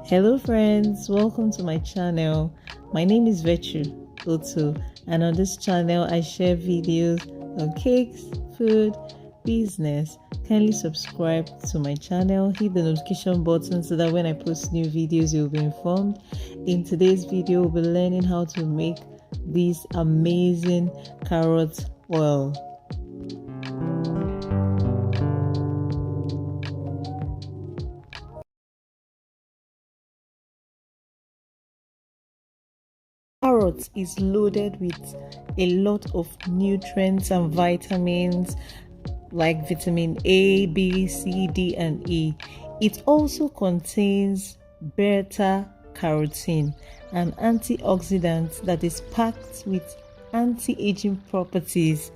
Hello friends, welcome to my channel. My name is Virtue Oto, and on this channel I share videos on cakes, food, business. Kindly subscribe to my channel, hit the notification button so that when I post new videos you'll be informed. In today's video we'll be learning how to make this amazing carrot oil. Carrot is loaded with a lot of nutrients and vitamins like vitamin A, B, C, D, and E. It also contains beta carotene, an antioxidant that is packed with anti-aging properties.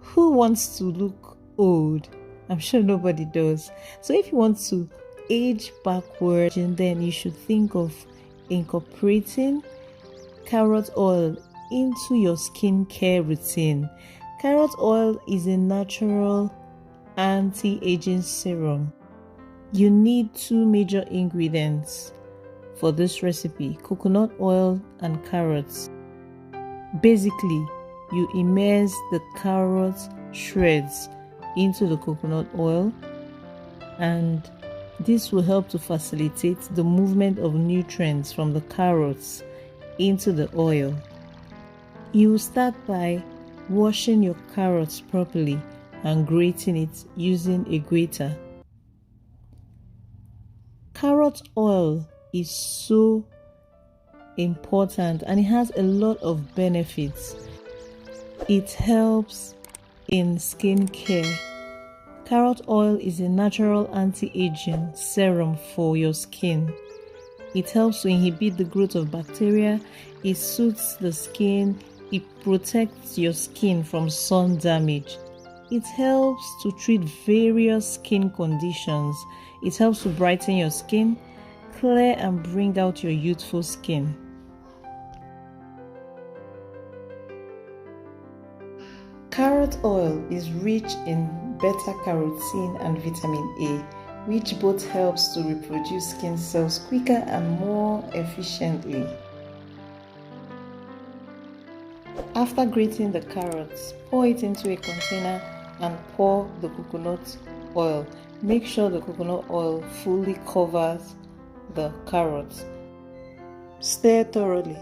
Who wants to look old? I'm sure nobody does. So if you want to age backward, then you should think of incorporating carrot oil into your skincare routine. Carrot oil is a natural anti-aging serum. You need two major ingredients for this recipe: coconut oil and carrots. Basically, you immerse the carrot shreds into the coconut oil, and this will help to facilitate the movement of nutrients from the carrots into the oil. You will start by washing your carrots properly and grating it using a grater. Carrot oil is so important and it has a lot of benefits. It helps in skincare. Carrot oil is a natural anti-aging serum for your skin. It helps to inhibit the growth of bacteria, it soothes the skin, it protects your skin from sun damage. It helps to treat various skin conditions. It helps to brighten your skin, clear and bring out your youthful skin. Carrot oil is rich in beta-carotene and vitamin A, which both helps to reproduce skin cells quicker and more efficiently. After grating the carrots, pour it into a container and pour the coconut oil. Make sure the coconut oil fully covers the carrots. Stir thoroughly.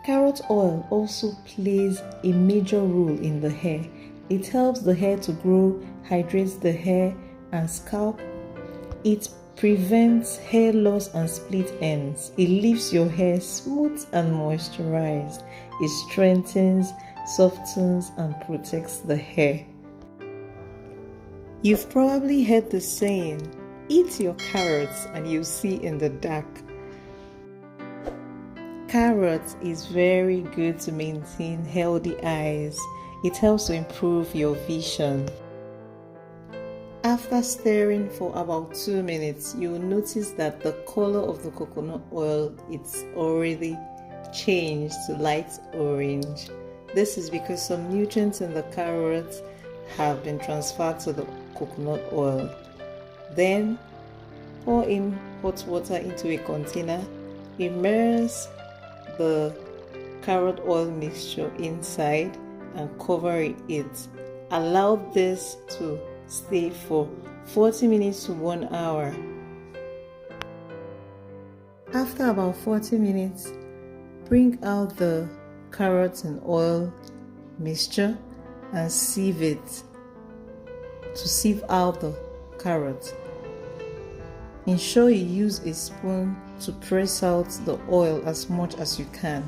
Carrot oil also plays a major role in the hair. It helps the hair to grow, hydrates the hair and scalp. It prevents hair loss and split ends. It leaves your hair smooth and moisturized. It strengthens, softens and protects the hair. You've probably heard the saying, eat your carrots and you'll see in the dark. Carrot is very good to maintain healthy eyes. It helps to improve your vision. After stirring for about 2 minutes, you will notice that the color of the coconut oil is already changed to light orange. This is because some nutrients in the carrots have been transferred to the coconut oil. Then pour in hot water into a container, immerse the carrot oil mixture inside and cover it. Allow this to stay for 40 minutes to 1 hour. After about 40 minutes, bring out the carrots and oil mixture and sieve it to sieve out the carrot. Ensure you use a spoon to press out the oil as much as you can.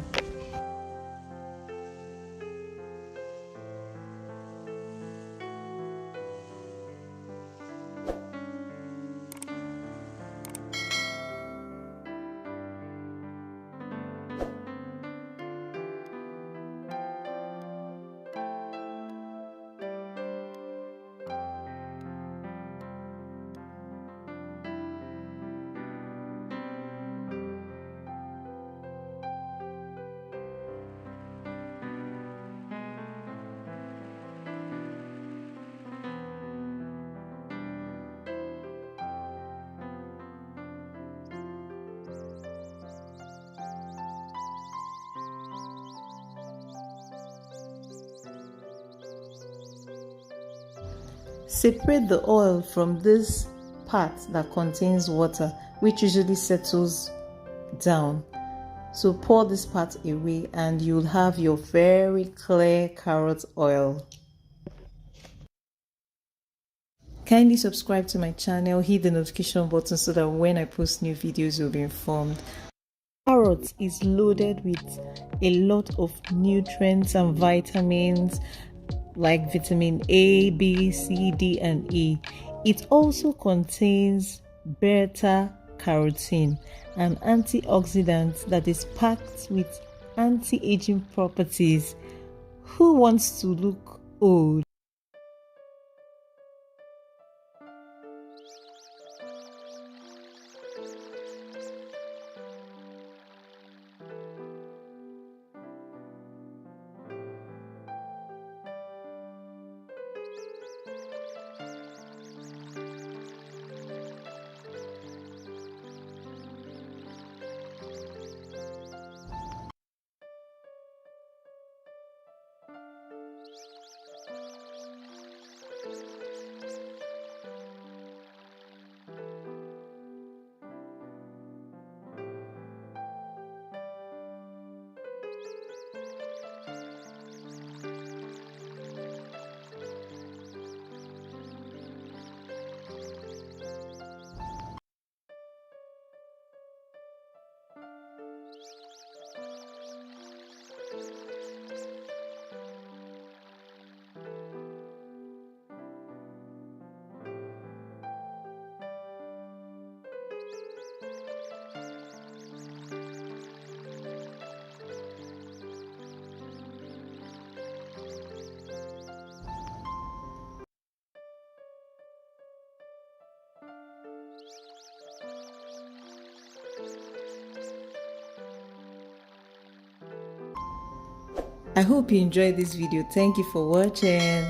Separate the oil from this part that contains water, which usually settles down. So pour this part away and you'll have your very clear carrot oil. Kindly subscribe to my channel, hit the notification button so that when I post new videos you'll be informed. Carrot is loaded with a lot of nutrients and vitamins like vitamin A, B, C, D, and E. It also contains beta carotene, an antioxidant that is packed with anti-aging properties. Who wants to look old? I hope you enjoyed this video. Thank you for watching.